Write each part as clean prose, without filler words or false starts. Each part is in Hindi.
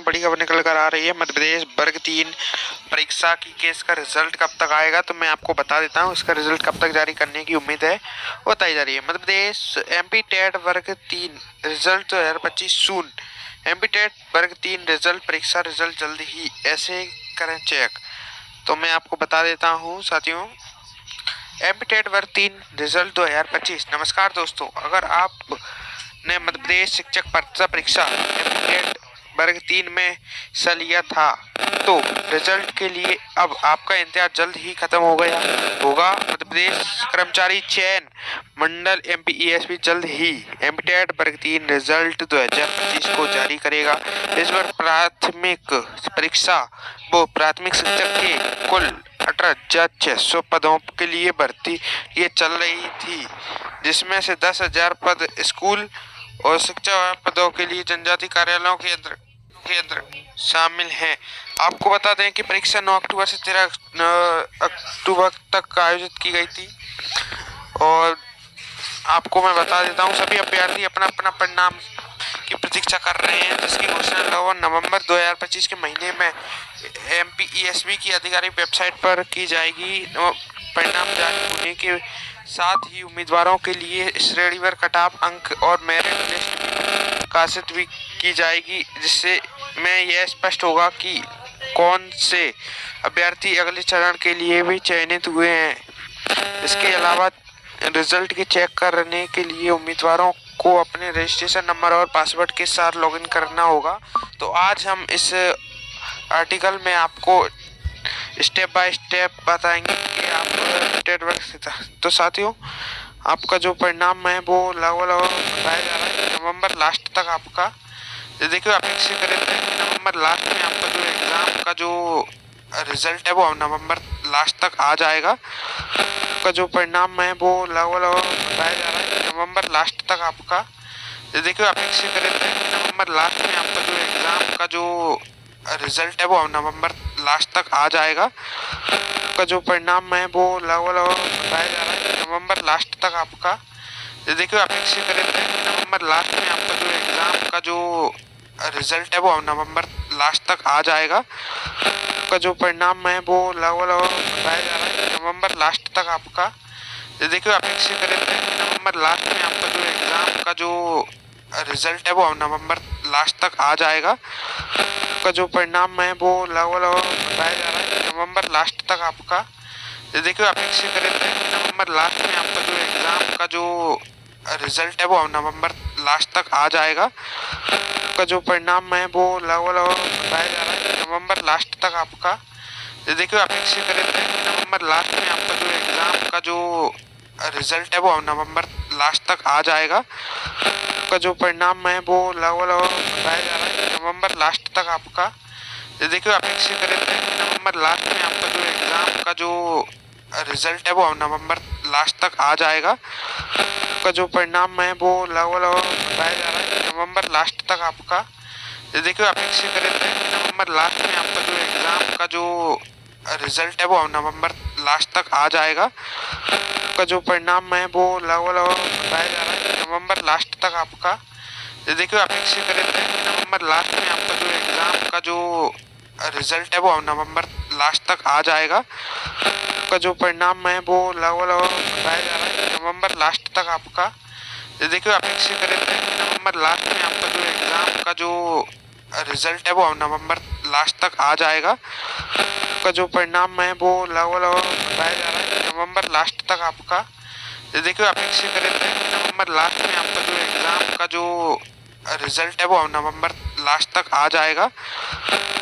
बड़ी खबर निकल कर आ रही है। मध्य प्रदेश वर्ग 3 परीक्षा की केस का रिजल्ट कब तक आएगा, तो मैं आपको बता देता हूँ। इसका रिजल्ट कब तक जारी करने की उम्मीद है वो बताई जा रही है। मध्य प्रदेश एमपी टेट वर्ग 3 रिजल्ट 2025 सून। एमपी टेट वर्ग 3 रिजल्ट परीक्षा रिजल्ट जल्द ही, ऐसे करें चेक। तो मैं आपको बता देता हूँ साथियों, एमपी टेट वर्ग 3 रिजल्ट 2025। नमस्कार दोस्तों, अगर आप ने मध्य प्रदेश शिक्षक पात्रता परीक्षा एमपीटेट वर्ग 3 में हिस्सा लिया था, तो रिजल्ट के लिए अब आपका इंतजार जल्द ही खत्म हो गया होगा। मध्य प्रदेश कर्मचारी चयन मंडल एमपीईएसबी जल्द ही एमपीटेट वर्ग 3 रिजल्ट 2025 को जारी करेगा। इस बार प्राथमिक परीक्षा वो प्राथमिक शिक्षक के कुल 18,600 पदों के लिए भर्ती ये चल रही थी, जिसमें से 10,000 पद स्कूल और शिक्षा पदों के लिए जनजाति कार्यालयों के अंदर शामिल हैं। आपको बता दें कि परीक्षा 9 अक्टूबर से 13 अक्टूबर तक आयोजित की गई थी। और आपको मैं बता देता हूँ, सभी अभ्यर्थी अपना अपना परिणाम की प्रतीक्षा कर रहे हैं, जिसकी घोषणा नवंबर 2025 के महीने में एमपीईएसबी की आधिकारिक वेबसाइट पर की जाएगी। परिणाम जारी होने के साथ ही उम्मीदवारों के लिए श्रेणीवार कट-ऑफ अंक और मेरिट लिस्ट प्रकाशित भी की जाएगी, जिससे में यह स्पष्ट होगा कि कौन से अभ्यर्थी अगले चरण के लिए भी चयनित हुए हैं। इसके अलावा रिजल्ट के चेक करने के लिए उम्मीदवारों को अपने रजिस्ट्रेशन नंबर और पासवर्ड के साथ लॉगिन करना होगा। तो आज हम इस आर्टिकल में आपको स्टेप बाय स्टेप बताएंगे कि आप टेट वर्ग से था। तो साथियों, आपका जो परिणाम है वो लगभग बताया जा रहा है नवंबर लास्ट तक आपका, देखिए अपेक्षित रहते हैं कि नवंबर लास्ट में आपका जो एग्जाम का जो रिजल्ट है वो नवंबर लास्ट तक आ जाएगा। आपका जो परिणाम है वो लगभग बताया जा रहा है नवंबर लास्ट तक आपका, देखिए अपेक्षित रहते हैं कि नवंबर लास्ट में आपका जो एग्जाम का जो रिजल्ट है वो नवंबर लास्ट तक आ जाएगा। आपका जो परिणाम है वो लगभग बताया जा रहा है नवंबर लास्ट तक आपका, देखिए अपेक्षित रहते हैं कि नवंबर लास्ट में आपका जो एग्जाम का जो रिजल्ट है वो नवंबर लास्ट तक आ जाएगा। आपका जो परिणाम है वो लगभग बताया जा रहा है नवंबर लास्ट तक आपका, देखिए अपेक्षित रहते हैं कि नवंबर लास्ट में आपका जो एग्जाम का जो रिजल्ट है वो नवंबर लास्ट तक आ जाएगा। आपका जो परिणाम है वो लगभग बताया जा रहा है नवंबर लास्ट तक आपका, देखिए अपेक्षित रहते हैं कि नवंबर लास्ट में आपका जो एग्जाम का जो रिजल्ट है वो नवंबर लास्ट तक आ जाएगा। आपका जो परिणाम है वो लगभग बताया जा रहा है नवंबर लास्ट तक आपका, देखिए अपेक्षित रहते हैं कि नवंबर लास्ट में आपका जो एग्जाम का जो रिजल्ट है वो नवंबर लास्ट तक आ जाएगा। आपका जो परिणाम है वो लगभग बताया जा रहा है नवंबर लास्ट तक आपका, देखिए अपेक्षित रहते हैं कि नवंबर लास्ट में आपका जो एग्जाम का जो रिजल्ट है वो नवंबर लास्ट तक आ जाएगा। आपका जो परिणाम है वो लगभग बताया जा रहा है नवंबर लास्ट तक आपका, देखिए अपेक्षित रहते हैं कि नवंबर लास्ट में आपका जो एग्जाम का जो रिजल्ट है वो नवंबर लास्ट तक आ जाएगा। आपका जो परिणाम है वो लगभग बताया जा रहा है नवंबर लास्ट तक आपका, देखिए अपेक्षित रहते हैं कि नवंबर लास्ट में आपका जो एग्जाम का जो रिजल्ट है वो नवंबर लास्ट तक आ जाएगा। आपका जो परिणाम है वो लगभग बताया जा रहा है नवंबर लास्ट तक आपका, देखिए अपेक्षित रहते हैं कि नवंबर लास्ट में आपका जो एग्जाम का जो रिजल्ट है वो नवंबर लास्ट तक आ जाएगा। आपका जो परिणाम है वो लगभग बताया जा रहा है नवंबर लास्ट तक आपका, देखिए अपेक्षित रहते हैं कि नवंबर लास्ट में आपका जो एग्जाम का जो रिजल्ट है वो नवंबर लास्ट तक आ जाएगा।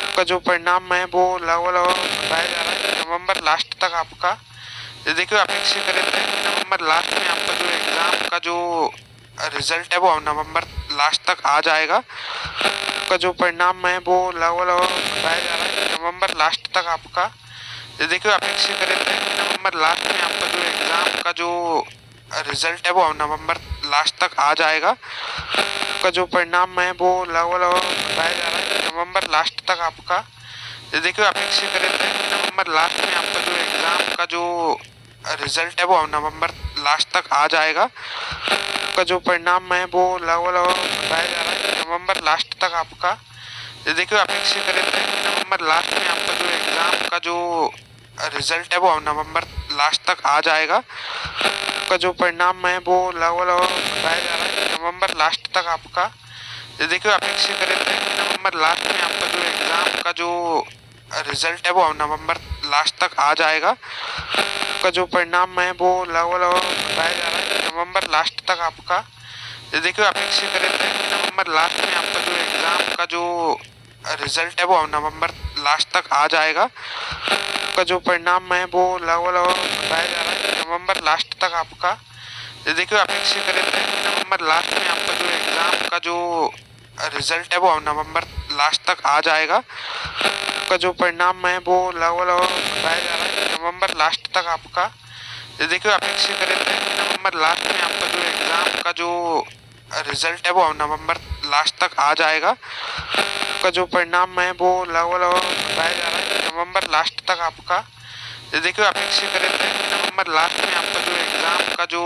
आपका जो परिणाम है वो लगभग बताया जा रहा है नवंबर लास्ट तक आपका, देखिए अपेक्षित रहते हैं कि नवंबर लास्ट में आपका जो एग्जाम का जो रिजल्ट है वो नवंबर लास्ट तक आ जाएगा। आपका जो परिणाम है वो लगभग बताया जा रहा है नवंबर लास्ट तक आपका, देखिए अपेक्षित रहते हैं कि नवंबर लास्ट में आपका जो एग्जाम का जो रिजल्ट है वो नवंबर लास्ट तक आ जाएगा। आपका जो परिणाम है वो लगभग बताया जा रहा है नवंबर लास्ट तक आपका, देखिए अपेक्षित रहते हैं कि नवंबर लास्ट में आपका जो एग्जाम का जो रिजल्ट है वो नवंबर लास्ट तक आ जाएगा। आपका जो परिणाम है वो लगभग बताया जा रहा है नवंबर लास्ट तक आपका, ये देखिए आप फिक्स करे थे नवंबर लास्ट में आपका जो एग्जाम का जो रिजल्ट है वो नवंबर लास्ट तक आ जाएगा। आपका जो परिणाम है वो लगभग बताया जा रहा है नवंबर लास्ट तक आपका। ये देखिए आप फिक्स करे थे नवंबर लास्ट में आपका जो एग्जाम का जो रिजल्ट है वो नवंबर लास्ट तक आ जाएगा। आपका जो परिणाम है वो लगभग बताया जा रहा है नवंबर लास्ट तक आपका। ये देखिए आप फिक्स करे थे नवंबर लास्ट में आपका जो एग्जाम का जो रिजल्ट है वो नवंबर लास्ट तक आ जाएगा। आपका जो परिणाम है वो लगभग बताया जा रहा है नवंबर लास्ट तक आपका। ये देखिए आप फिक्स करे थे नवंबर लास्ट में आपका जो एग्जाम का जो रिजल्ट है वो नवंबर लास्ट तक आ जाएगा। आपका जो परिणाम है वो लगभग बताया जा रहा है नवंबर लास्ट तक आपका। ये देखिए आप फिक्स करे थे नवंबर लास्ट में आपका जो एग्जाम का जो रिजल्ट है वो नवंबर लास्ट तक आ जाएगा। आपका जो परिणाम है वो लगभग बताया जा रहा है नवंबर लास्ट तक आपका। ये देखिए आप फिक्स करे थे नवंबर लास्ट में आपका जो एग्जाम का जो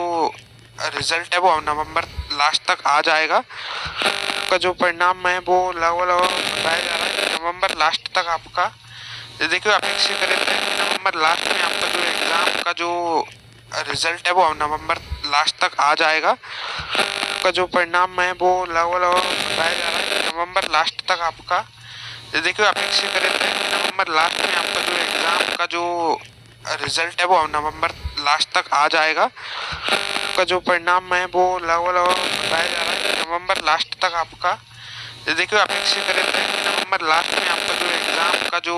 रिजल्ट है वो नवंबर लास्ट तक आ जाएगा। आपका जो परिणाम है वो लगभग बताया जा रहा है नवंबर लास्ट तक आपका। ये देखिए आप फिक्स करे थे नवंबर लास्ट में आपका जो एग्जाम का जो रिजल्ट है वो नवंबर लास्ट तक आ जाएगा। आपका जो परिणाम है वो लगभग बताया जा रहा है नवंबर लास्ट तक आपका। ये देखिए आप फिक्स करे थे नवंबर लास्ट में आपका जो एग्जाम का जो रिजल्ट है वो नवंबर लास्ट तक आ जाएगा। आपका जो परिणाम है वो लगभग बताया जा रहा है नवंबर लास्ट तक आपका। ये देखिए आप फिक्स करे थे नवंबर लास्ट में आपका जो एग्जाम का जो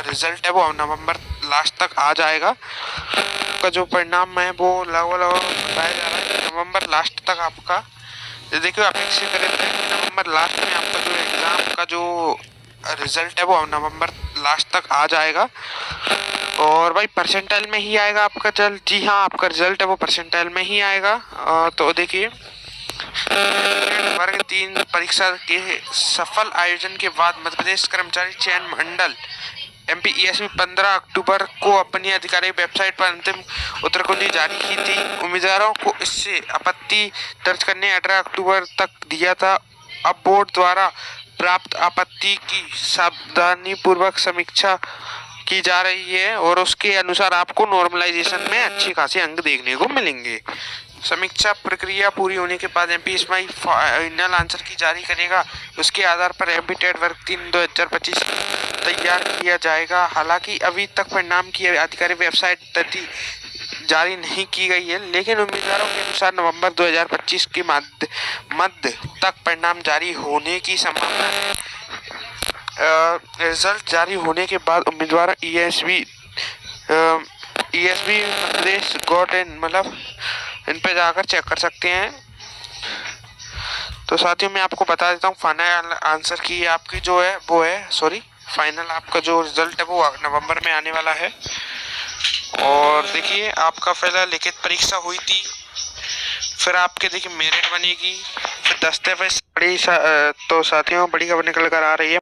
रिजल्ट है वो नवंबर लास्ट तक आ जाएगा। आपका जो परिणाम है वो लगभग बताया जा रहा है नवंबर लास्ट तक आपका। ये देखिए आप फिक्स करे थे नवंबर लास्ट में आपका जो एग्जाम का जो रिजल्ट है वो नवंबर लास्ट तक आ जाएगा। और भाई परसेंटाइल में ही आएगा आपका जल। जी हाँ, आपका रिजल्ट है वो परसेंटाइल में ही आएगा। तो देखिए वर्ग 3 परीक्षा के सफल आयोजन के बाद मध्य प्रदेश कर्मचारी चयन मंडल MPESB 15 अक्टूबर को अपनी आधिकारिक वेबसाइट पर अंतिम उत्तर कुंजी जारी की थी। उम्मीदवारों को इससे आपत्ति दर्ज करने 18 अक्टूबर तक दिया था। अब बोर्ड द्वारा प्राप्त आपत्ति की सावधानीपूर्वक समीक्षा की जा रही है और उसके अनुसार आपको नॉर्मलाइजेशन में अच्छे खासे अंक देखने को मिलेंगे। समीक्षा प्रक्रिया पूरी होने के बाद MPESB फाइनल आंसर की जारी करेगा। उसके आधार पर MPTET वर्ग 3 2025 तैयार किया जाएगा। हालांकि अभी तक परिणाम की आधिकारिक वेबसाइट तिथि जारी नहीं की गई है, लेकिन उम्मीदवारों के अनुसार नवंबर 2025 के मध्य तक परिणाम जारी होने की संभावना है। रिजल्ट जारी होने के बाद उम्मीदवार ESB प्रदेश गॉट इन मतलब इन पे जाकर चेक कर सकते हैं। तो साथियों मैं आपको बता देता हूँ फाइनल आंसर की आपकी जो है वो है फाइनल आपका जो रिजल्ट है वो नवंबर में आने वाला है। और देखिए आपका पहला लिखित परीक्षा हुई थी, फिर आपके देखिए मेरिट बनेगी, फिर दस्तावेज तो साथियों बड़ी खबर निकल कर आ रही है।